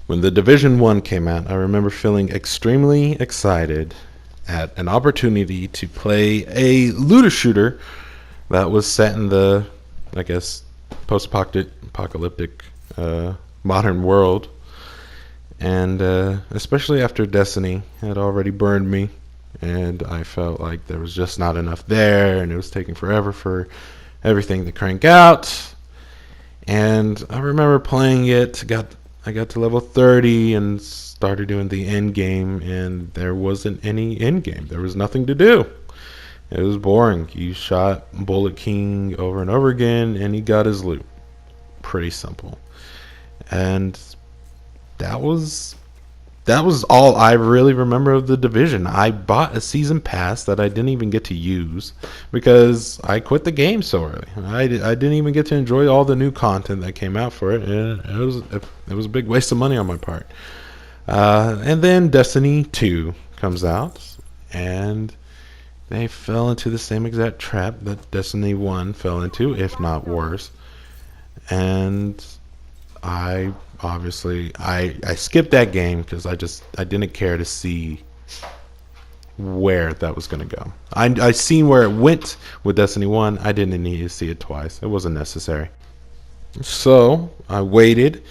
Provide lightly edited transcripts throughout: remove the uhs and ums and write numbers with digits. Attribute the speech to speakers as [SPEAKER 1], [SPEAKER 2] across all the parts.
[SPEAKER 1] When the Division 1 came out, I remember feeling extremely excited at an opportunity to play a looter shooter that was set in the, I guess, post-apocalyptic modern world. And especially after Destiny had already burned me, and I felt like there was just not enough there, and it was taking forever for everything to crank out. And I remember playing it, I got to level 30 and started doing the end game, and there wasn't any end game. There was nothing to do. It was boring. You shot Bullet King over and over again, and he got his loot. Pretty simple. And that was all I really remember of the Division. I bought a season pass that I didn't even get to use because I quit the game so early. I didn't even get to enjoy all the new content that came out for it, and it was a big waste of money on my part. And then Destiny 2 comes out, and they fell into the same exact trap that Destiny 1 fell into, if not worse. And I skipped that game because I didn't care to see where that was going to go. I seen where it went with Destiny 1. I didn't need to see it twice. It wasn't necessary. So I waited,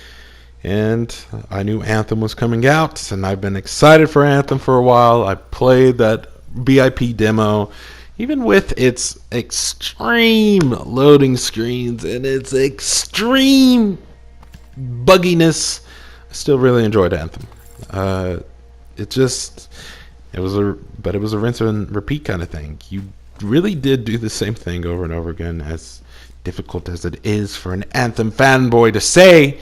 [SPEAKER 1] and I knew Anthem was coming out, and I've been excited for Anthem for a while. I played that VIP demo, even with its extreme loading screens and its extreme bugginess. I still really enjoyed Anthem. It was a rinse and repeat kind of thing. You really did do the same thing over and over again, as difficult as it is for an Anthem fanboy to say.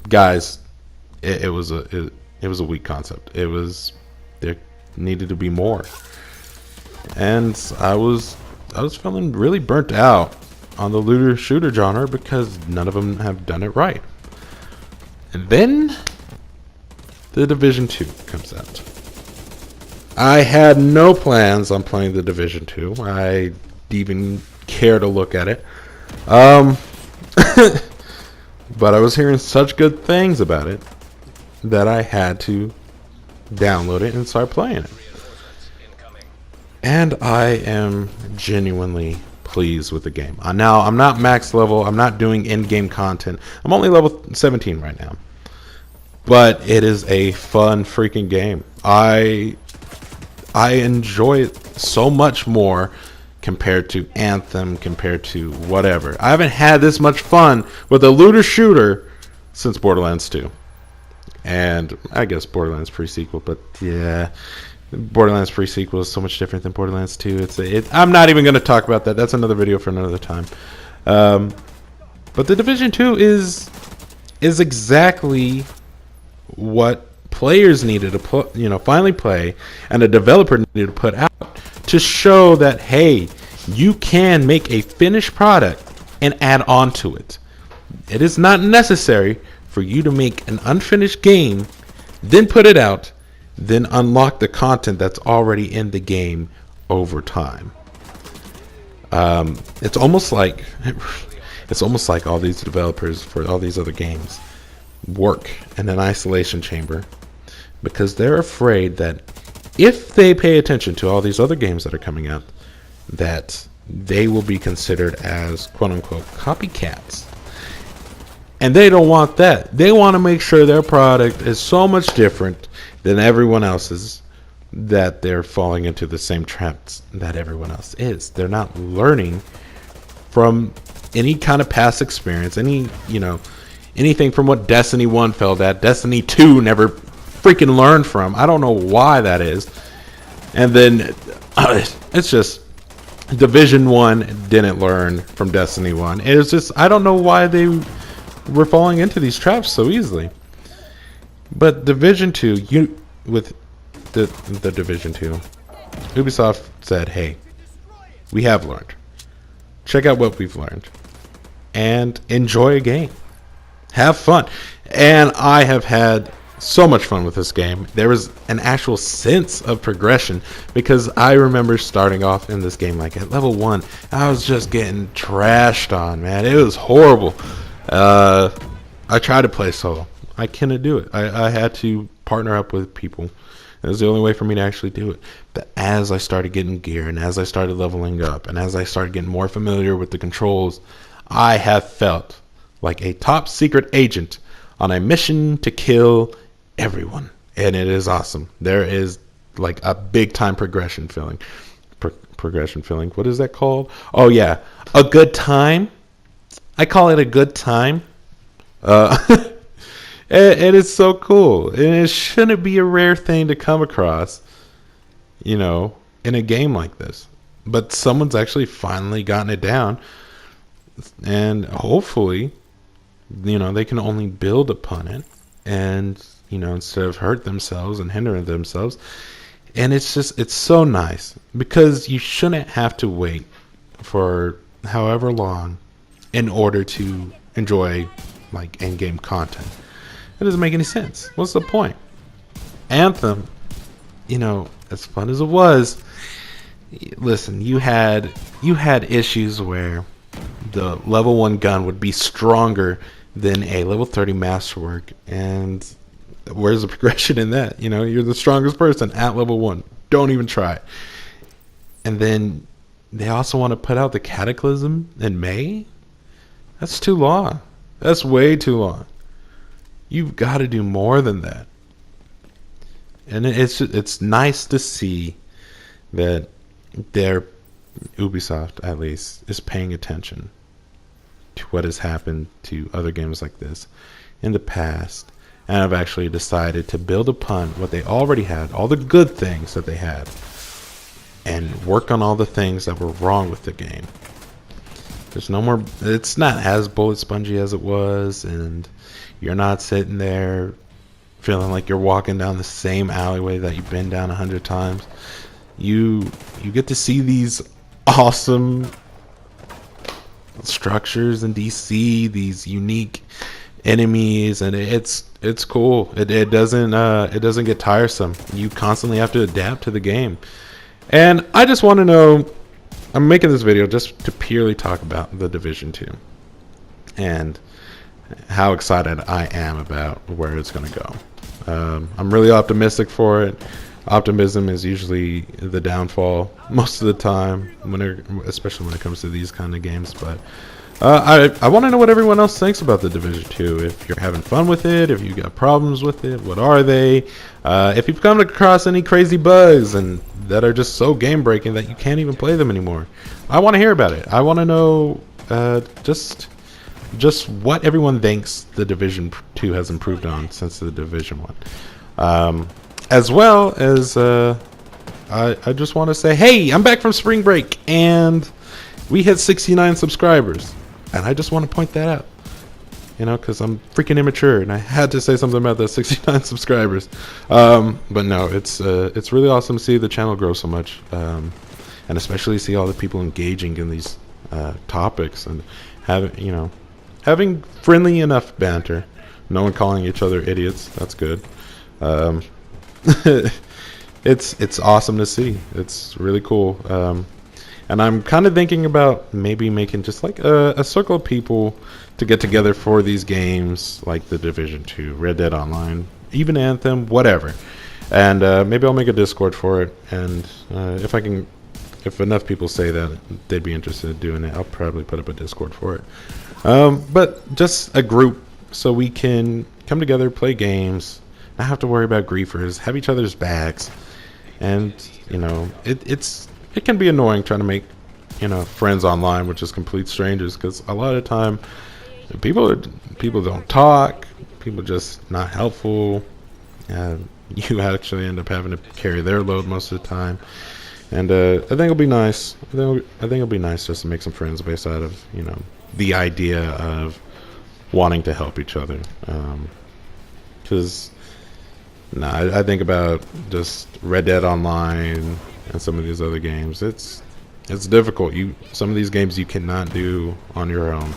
[SPEAKER 1] Guys, it was a weak concept. There needed to be more. And I was feeling really burnt out on the looter shooter genre because none of them have done it right. And then the Division 2 comes out. I had no plans on playing the Division 2. I didn't even care to look at it. But I was hearing such good things about it that I had to download it and start playing it. And I am genuinely pleased with the game. Now, I'm not max level. I'm not doing in-game content. I'm only level 17 right now. But it is a fun freaking game. I enjoy it so much more compared to Anthem, compared to whatever. I haven't had this much fun with a looter shooter since Borderlands 2. And I guess Borderlands pre-sequel, but yeah, Borderlands pre-sequel is so much different than Borderlands 2. I'm not even going to talk about that. That's another video for another time. But the Division 2 is exactly what players needed to finally play, and a developer needed to put out to show that, hey, you can make a finished product and add on to it. It is not necessary for you to make an unfinished game, then put it out, then unlock the content that's already in the game over time. It's almost like all these developers for all these other games work in an isolation chamber because they're afraid that if they pay attention to all these other games that are coming out, that they will be considered as quote-unquote copycats. And they don't want that. They want to make sure their product is so much different than everyone else's that they're falling into the same traps that everyone else is. They're not learning from any kind of past experience, anything from what Destiny 1 failed at, Destiny 2 never freaking learned from. I don't know why that is. And then it's just Division 1 didn't learn from Destiny 1. It's just, I don't know why they were falling into these traps so easily. But Division 2, with the Division 2, Ubisoft said, hey, we have learned. Check out what we've learned. And enjoy a game. Have fun. And I have had so much fun with this game. There was an actual sense of progression because I remember starting off in this game like at level 1. I was just getting trashed on, man. It was horrible. I tried to play solo. I couldn't do it. I had to partner up with people. It was the only way for me to actually do it. But as I started getting gear and as I started leveling up and as I started getting more familiar with the controls, I have felt like a top secret agent on a mission to kill everyone. And it is awesome. There is like a big time progression feeling. Progression feeling. What is that called? Oh, yeah. A good time. I call it a good time. And it's so cool. And it shouldn't be a rare thing to come across, you know, in a game like this. But someone's actually finally gotten it down. And hopefully, you know, they can only build upon it. And, you know, instead of hurt themselves and hinder themselves. And it's just, it's so nice. Because you shouldn't have to wait for however long in order to enjoy, like, in-game content. It doesn't make any sense. What's the point? Anthem, you know, as fun as it was, listen, you had issues where the level 1 gun would be stronger than a level 30 masterwork, and where's the progression in that? You know, you're the strongest person at level 1. Don't even try. And then they also want to put out the Cataclysm in May? That's too long. That's way too long. You've got to do more than that. And it's nice to see that Ubisoft, at least, is paying attention to what has happened to other games like this in the past, and have actually decided to build upon what they already had, all the good things that they had, and work on all the things that were wrong with the game. There's no more. It's not as bullet spongy as it was, and you're not sitting there feeling like you're walking down the same alleyway that you've been down 100 times. You get to see these awesome structures in DC, these unique enemies, and it's cool. It doesn't get tiresome. You constantly have to adapt to the game. And I just want to know, I'm making this video just to purely talk about The Division 2 and how excited I am about where it's going to go. I'm really optimistic for it. Optimism is usually the downfall most of the time, especially when it comes to these kind of games. But I want to know what everyone else thinks about The Division 2. If you're having fun with it, if you got problems with it, what are they? If you've come across any crazy bugs and that are just so game breaking that you can't even play them anymore, I want to hear about it. I want to know just what everyone thinks The Division 2 has improved on since The Division 1. As well as I just want to say, hey, I'm back from spring break and we hit 69 subscribers, and I just want to point that out, you know, because I'm freaking immature and I had to say something about the 69 subscribers. But no, it's really awesome to see the channel grow so much, and especially see all the people engaging in these topics and having friendly enough banter, no one calling each other idiots. That's good. It's awesome to see. It's really cool. And I'm kind of thinking about maybe making just like a circle of people to get together for these games, like The Division 2, Red Dead Online, even Anthem, whatever. And maybe I'll make a Discord for it. And if enough people say that they'd be interested in doing it, I'll probably put up a Discord for it. But just a group so we can come together, play games, not have to worry about griefers, have each other's backs. And, you know, it can be annoying trying to make, you know, friends online with just complete strangers, because a lot of the time people don't talk, people just not helpful, and you actually end up having to carry their load most of the time. And I think it'll be nice. I think it'll be nice just to make some friends based out of, you know, the idea of wanting to help each other. Because I think about just Red Dead Online and some of these other games. It's difficult. Some of these games you cannot do on your own,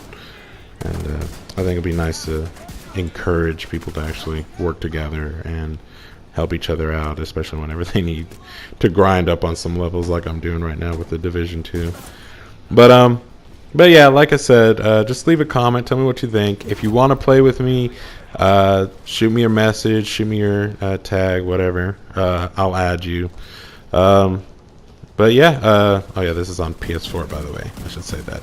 [SPEAKER 1] and I think it'd be nice to encourage people to actually work together and help each other out, especially whenever they need to grind up on some levels like I'm doing right now with The Division 2. But yeah, like I said, just leave a comment. Tell me what you think. If you want to play with me, shoot me your message, shoot me your tag, whatever. I'll add you. But yeah, oh yeah, this is on PS4, by the way. I should say that.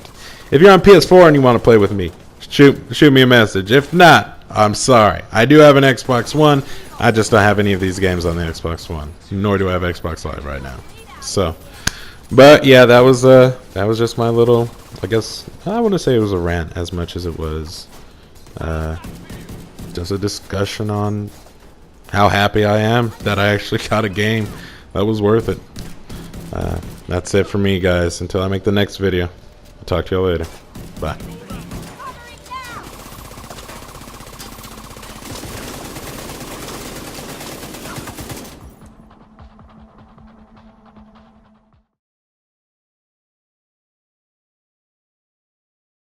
[SPEAKER 1] If you're on PS4 and you want to play with me, shoot me a message. If not, I'm sorry. I do have an Xbox One. I just don't have any of these games on the Xbox One. Nor do I have Xbox Live right now. So, but yeah, that was just my little. I guess I wouldn't say it was a rant as much as it was just a discussion on how happy I am that I actually got a game that was worth it. That's it for me, guys. Until I make the next video. I'll talk to y'all later. Bye.